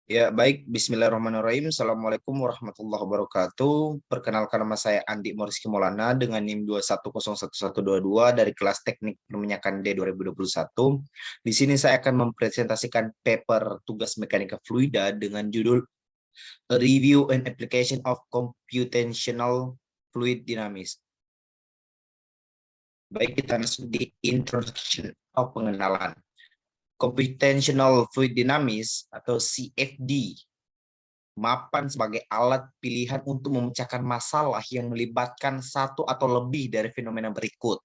Ya, baik. Bismillahirrahmanirrahim. Assalamualaikum warahmatullahi wabarakatuh. Perkenalkan, nama saya Andi Moriski Maulana dengan NIM 2101122 dari kelas Teknik Perminyakan D 2021. Di sini saya akan mempresentasikan paper tugas mekanika fluida dengan judul A Review and Application of Computational Fluid Dynamics. Baik, kita masuk di introduction atau pengenalan. Computational Fluid Dynamics atau CFD mapan sebagai alat pilihan untuk memecahkan masalah yang melibatkan satu atau lebih dari fenomena berikut: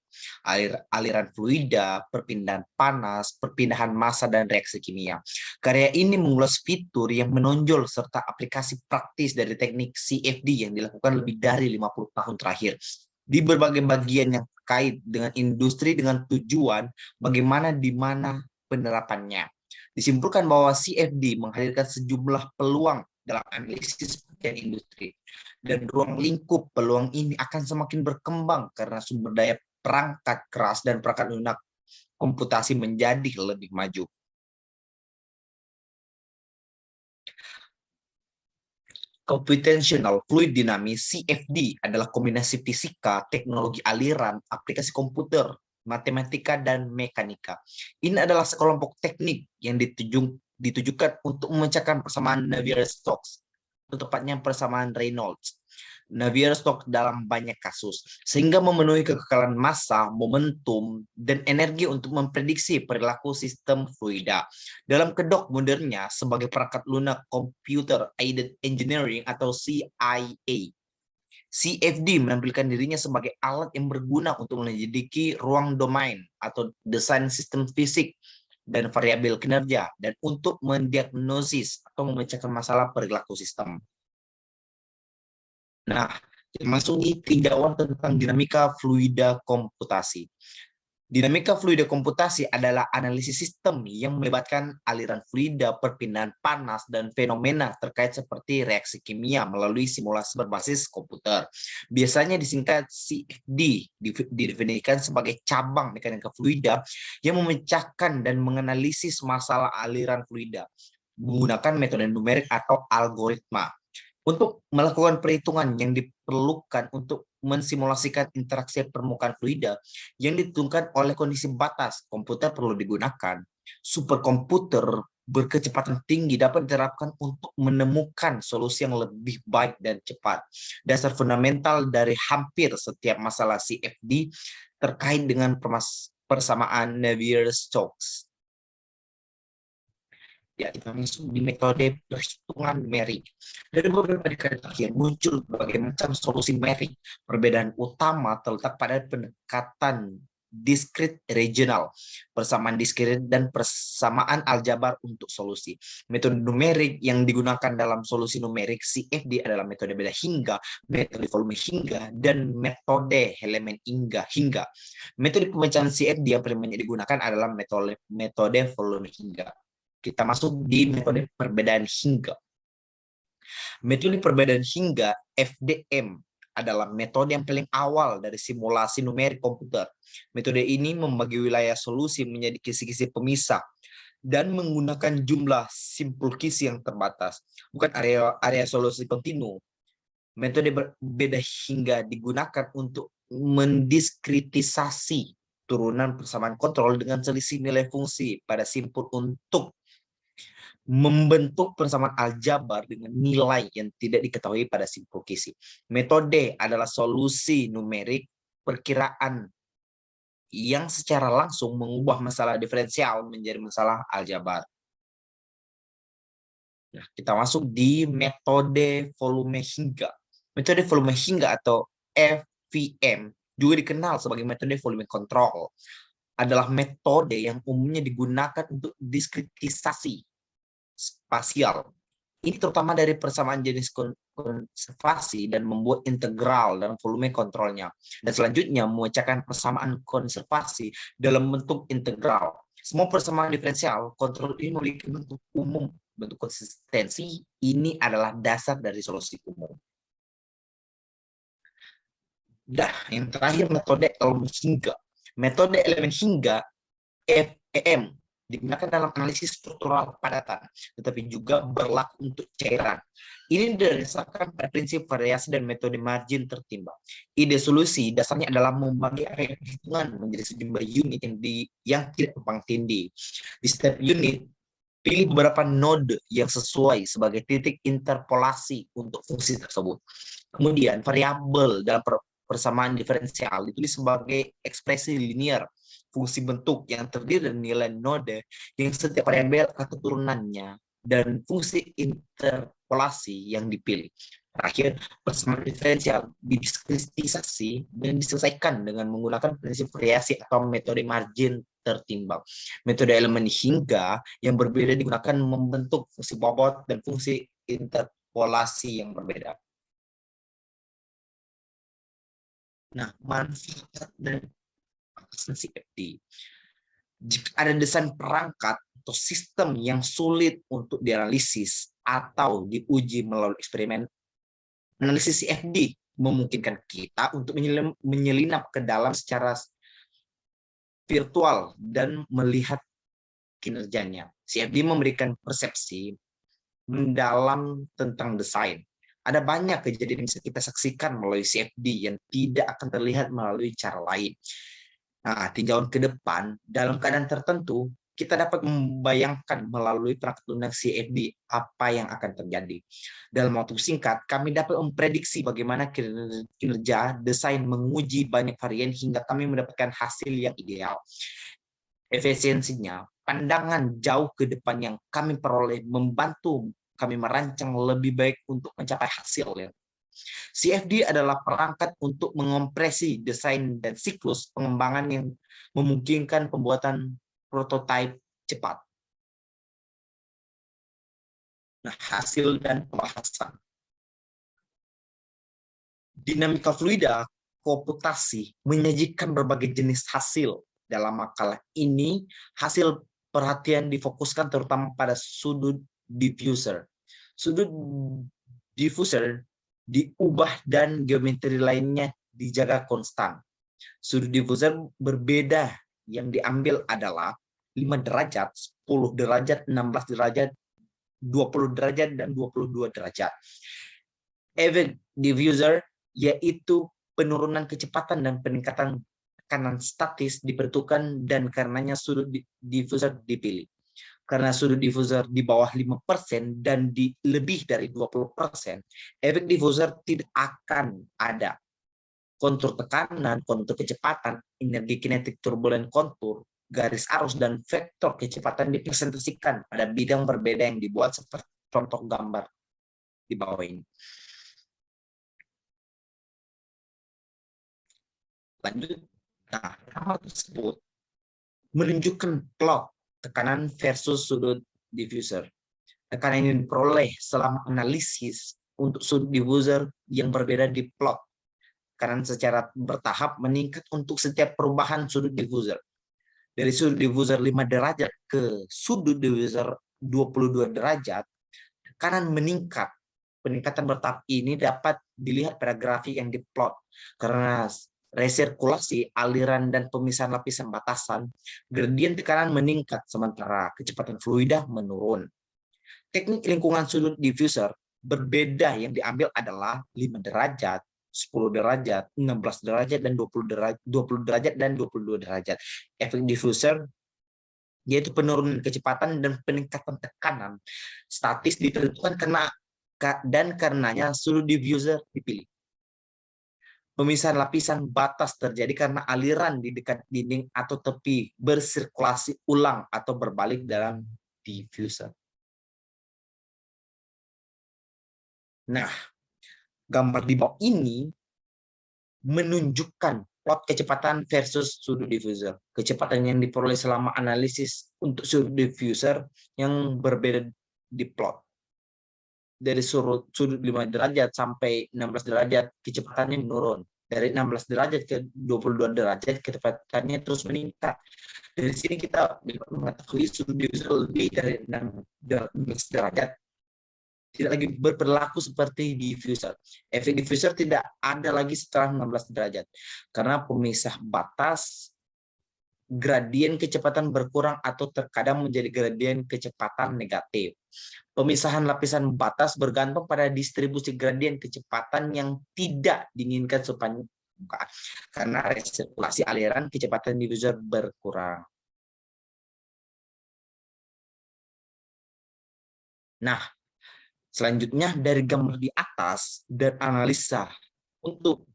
aliran fluida, perpindahan panas, perpindahan massa, dan reaksi kimia. Karya ini mengulas fitur yang menonjol serta aplikasi praktis dari teknik CFD yang dilakukan lebih dari 50 tahun terakhir di berbagai bagian yang terkait dengan industri, dengan tujuan bagaimana di mana penerapannya. Disimpulkan bahwa CFD menghadirkan sejumlah peluang dalam analisis bagian industri. Dan ruang lingkup peluang ini akan semakin berkembang karena sumber daya perangkat keras dan perangkat lunak komputasi menjadi lebih maju. Computational Fluid Dynamics (CFD) adalah kombinasi fisika, teknologi aliran, aplikasi komputer, matematika, dan mekanika. Ini adalah sekelompok teknik yang ditujukan untuk memecahkan persamaan Navier-Stokes, atau tepatnya persamaan Reynolds, Navier-Stokes dalam banyak kasus, sehingga memenuhi kekekalan massa, momentum, dan energi untuk memprediksi perilaku sistem fluida. Dalam kedok modernnya sebagai perangkat lunak Computer Aided Engineering atau CIA, CFD menampilkan dirinya sebagai alat yang berguna untuk menyelidiki ruang domain atau desain sistem fisik dan variabel kinerja, dan untuk mendiagnosis atau memecahkan masalah perilaku sistem. Nah, masuk di tinjauan tentang dinamika fluida komputasi. Dinamika fluida komputasi adalah analisis sistem yang melibatkan aliran fluida, perpindahan panas, dan fenomena terkait seperti reaksi kimia melalui simulasi berbasis komputer. Biasanya disingkat CFD, didefinisikan sebagai cabang mekanika fluida yang memecahkan dan menganalisis masalah aliran fluida menggunakan metode numerik atau algoritma. Untuk melakukan perhitungan yang diperlukan untuk mensimulasikan interaksi permukaan fluida yang ditentukan oleh kondisi batas, komputer perlu digunakan. Superkomputer berkecepatan tinggi dapat diterapkan untuk menemukan solusi yang lebih baik dan cepat. Dasar fundamental dari hampir setiap masalah CFD terkait dengan persamaan Navier-Stokes. Ya, kita masuk di metode perhitungan numerik. Dari beberapa dekade terakhir muncul berbagai macam solusi numerik. Perbedaan utama terletak pada pendekatan diskrit regional, persamaan diskrit, dan persamaan aljabar untuk solusi. Metode numerik yang digunakan dalam solusi numerik CFD adalah metode beda hingga, metode volume hingga, dan metode elemen hingga. Metode pemecahan CFD yang paling banyak digunakan adalah metode volume hingga. Kita masuk di metode perbedaan hingga. Metode perbedaan hingga (FDM) adalah metode yang paling awal dari simulasi numerik komputer. Metode ini membagi wilayah solusi menjadi kisi-kisi pemisah dan menggunakan jumlah simpul kisi yang terbatas, bukan area solusi kontinu. Metode berbeda hingga digunakan untuk mendiskritisasi turunan persamaan kontrol dengan selisih nilai fungsi pada simpul untuk membentuk persamaan aljabar dengan nilai yang tidak diketahui pada simpul kisi. Metode adalah solusi numerik perkiraan yang secara langsung mengubah masalah diferensial menjadi masalah aljabar. Nah, kita masuk di metode volume hingga. Metode volume hingga atau FVM juga dikenal sebagai metode volume control, adalah metode yang umumnya digunakan untuk diskritisasi spasial. Ini terutama dari persamaan jenis konservasi dan membuat integral dan volume kontrolnya. Dan selanjutnya memecahkan persamaan konservasi dalam bentuk integral. Semua persamaan diferensial kontrol ini memiliki bentuk umum, bentuk konsistensi. Ini adalah dasar dari solusi umum. Yang terakhir metode elemen hingga. Metode elemen hingga (FEM) digunakan dalam analisis struktural padatan, tetapi juga berlaku untuk cairan. Ini didasarkan pada prinsip variasi dan metode margin tertimbang. Ide solusi dasarnya adalah membagi area perhitungan menjadi sejumlah unit yang tidak tumpang tindih. Di setiap unit, pilih beberapa node yang sesuai sebagai titik interpolasi untuk fungsi tersebut. Kemudian variabel dalam persamaan diferensial ditulis sebagai ekspresi linear fungsi bentuk yang terdiri dari nilai node yang setiap variabel atau turunannya dan fungsi interpolasi yang dipilih. Terakhir, persamaan diferensial didiskritisasi dan diselesaikan dengan menggunakan prinsip variasi atau metode margin tertimbang. Metode elemen hingga yang berbeda digunakan membentuk fungsi bobot dan fungsi interpolasi yang berbeda. Nah, manfaat dan CFD. Jika ada desain perangkat atau sistem yang sulit untuk dianalisis atau diuji melalui eksperimen, analisis CFD memungkinkan kita untuk menyelinap ke dalam secara virtual dan melihat kinerjanya. CFD memberikan persepsi mendalam tentang desain. Ada banyak kejadian yang bisa kita saksikan melalui CFD yang tidak akan terlihat melalui cara lain. Nah, tinjauan ke depan, dalam keadaan tertentu, kita dapat membayangkan melalui perangkat lunak CFD apa yang akan terjadi. Dalam waktu singkat, kami dapat memprediksi bagaimana kinerja desain menguji banyak varian hingga kami mendapatkan hasil yang ideal. Efisiensinya, pandangan jauh ke depan yang kami peroleh membantu kami merancang lebih baik untuk mencapai hasil ya. CFD adalah perangkat untuk mengompresi desain dan siklus pengembangan yang memungkinkan pembuatan prototipe cepat. Nah, hasil dan pembahasan. Dinamika fluida komputasi menyajikan berbagai jenis hasil. Dalam makalah ini, hasil perhatian difokuskan terutama pada sudut diffuser. Sudut diffuser diubah dan geometri lainnya dijaga konstan. Sudut diffuser berbeda yang diambil adalah 5 derajat, 10 derajat, 16 derajat, 20 derajat, dan 22 derajat. Efek diffuser yaitu penurunan kecepatan dan peningkatan tekanan statis diperhitungkan dan karenanya sudut diffuser dipilih. Karena sudut diffuser di bawah 5% dan di lebih dari 20%, efek diffuser tidak akan ada. Kontur tekanan, kontur kecepatan, energi kinetik turbulen kontur, garis arus, dan vektor kecepatan dipresentasikan pada bidang berbeda yang dibuat seperti contoh gambar di bawah ini. Lanjut, nah, hal tersebut menunjukkan plot tekanan versus sudut diffuser. Tekanan yang diperoleh selama analisis untuk sudut diffuser yang berbeda di plot. Karena secara bertahap meningkat untuk setiap perubahan sudut diffuser. Dari sudut diffuser 5 derajat ke sudut diffuser 22 derajat, tekanan meningkat. Peningkatan bertahap ini dapat dilihat pada grafik yang diplot. Karena resirkulasi, aliran, dan pemisahan lapisan batasan, gradien tekanan meningkat sementara kecepatan fluida menurun. Teknik lingkungan sudut diffuser berbeda yang diambil adalah 5 derajat, 10 derajat, 16 derajat, dan 20 derajat, dan 22 derajat. Efek diffuser yaitu penurunan kecepatan dan peningkatan tekanan statis ditentukan karenanya sudut diffuser dipilih. Pemisahan lapisan batas terjadi karena aliran di dekat dinding atau tepi bersirkulasi ulang atau berbalik dalam diffuser. Nah, gambar di bawah ini menunjukkan plot kecepatan versus sudut diffuser. Kecepatan yang diperoleh selama analisis untuk sudut diffuser yang berbeda di plot. Dari sudut 5 derajat sampai 16 derajat, kecepatannya menurun. Dari 16 derajat ke 22 derajat, kecepatannya terus meningkat. Dari sini kita mengetahui sudut diffuser lebih dari 16 derajat tidak lagi berperilaku seperti diffuser. Efek diffuser tidak ada lagi setelah 16 derajat. Karena pemisah batas gradien kecepatan berkurang atau terkadang menjadi gradien kecepatan negatif. Pemisahan lapisan batas bergantung pada distribusi gradien kecepatan yang tidak diinginkan sepanjang permukaan. Karena resirkulasi aliran kecepatan diffuser berkurang. Nah, selanjutnya dari gambar di atas dan analisa untuk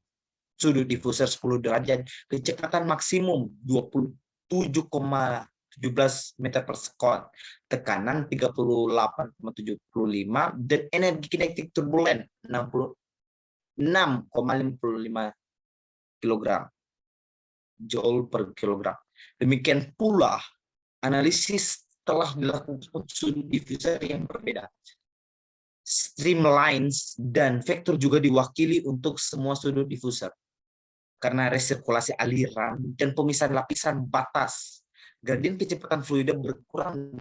sudut diffuser 10 derajat, kecepatan maksimum 27,17 meter per sekon, tekanan 38,75, dan energi kinetik turbulen 66,55 kg joule per kilogram. Demikian pula analisis telah dilakukan sudut diffuser yang berbeda. Streamlines dan vektor juga diwakili untuk semua sudut diffuser. Karena resirkulasi aliran dan pemisahan lapisan batas, gradien kecepatan fluida berkurang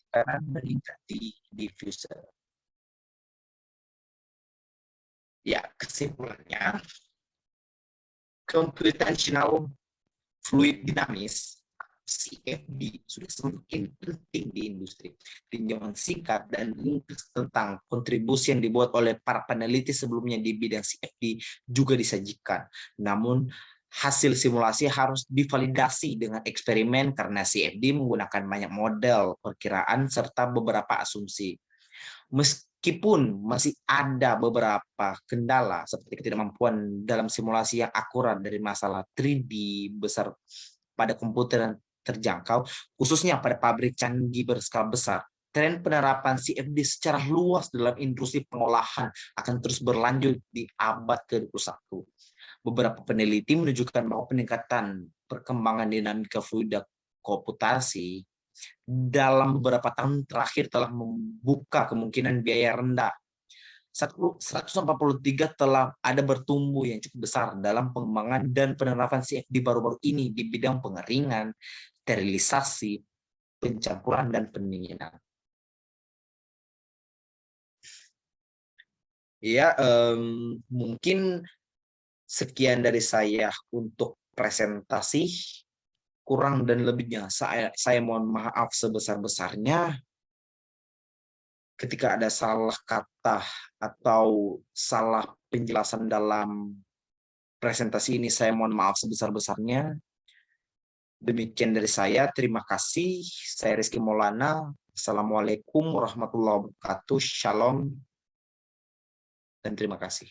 karena meningkat di diffuser. Ya, kesimpulannya, computational fluid dinamis CFD sudah semakin penting di industri. Tinjauan singkat dan ringkas tentang kontribusi yang dibuat oleh para peneliti sebelumnya di bidang CFD juga disajikan. Namun, hasil simulasi harus divalidasi dengan eksperimen karena CFD menggunakan banyak model perkiraan serta beberapa asumsi. Meskipun masih ada beberapa kendala seperti ketidakmampuan dalam simulasi yang akurat dari masalah 3D besar pada komputer terjangkau, khususnya pada pabrik canggih berskala besar, tren penerapan CFD secara luas dalam industri pengolahan akan terus berlanjut di abad ke-21. Beberapa peneliti menunjukkan bahwa peningkatan perkembangan dinamika fluida komputasi dalam beberapa tahun terakhir telah membuka kemungkinan biaya rendah. 143 telah ada bertumbuh yang cukup besar dalam pengembangan dan penerapan CFD baru-baru ini di bidang pengeringan, sterilisasi, pencampuran, dan pendinginan. Ya, mungkin sekian dari saya untuk presentasi. Kurang dan lebihnya saya mohon maaf sebesar-besarnya. Ketika ada salah kata atau salah penjelasan dalam presentasi ini, saya mohon maaf sebesar-besarnya. Demikian dari saya, terima kasih. Saya Rizky Maulana. Assalamualaikum warahmatullahi wabarakatuh. Shalom dan terima kasih.